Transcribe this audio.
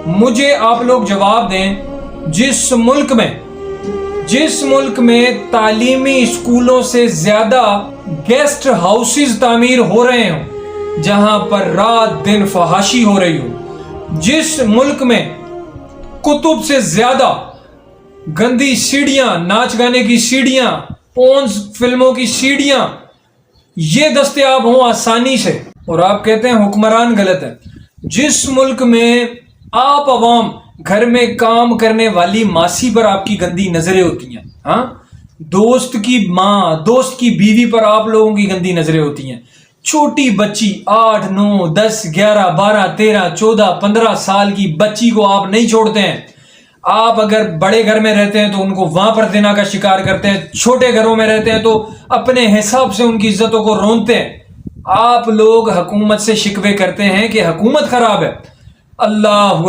مجھے آپ لوگ جواب دیں، جس ملک میں تعلیمی اسکولوں سے زیادہ گیسٹ ہاؤسز تعمیر ہو رہے ہوں، جہاں پر رات دن فحاشی ہو رہی ہو، جس ملک میں کتب سے زیادہ گندی سیڑیاں، ناچ گانے کی سیڑیاں، پونز فلموں کی سیڑیاں یہ دستیاب ہوں آسانی سے، اور آپ کہتے ہیں حکمران غلط ہے، جس ملک میں آپ عوام گھر میں کام کرنے والی ماسی پر آپ کی گندی نظریں ہوتی ہیں، ہاں، دوست کی ماں، دوست کی بیوی پر آپ لوگوں کی گندی نظریں ہوتی ہیں، چھوٹی بچی 8 9 10 11 12 13 14 15 سال کی بچی کو آپ نہیں چھوڑتے ہیں، آپ اگر بڑے گھر میں رہتے ہیں تو ان کو وہاں پر زنا کا شکار کرتے ہیں، چھوٹے گھروں میں رہتے ہیں تو اپنے حساب سے ان کی عزتوں کو رونتے ہیں، آپ لوگ حکومت سے شکوے کرتے ہیں کہ حکومت خراب ہے، اللہ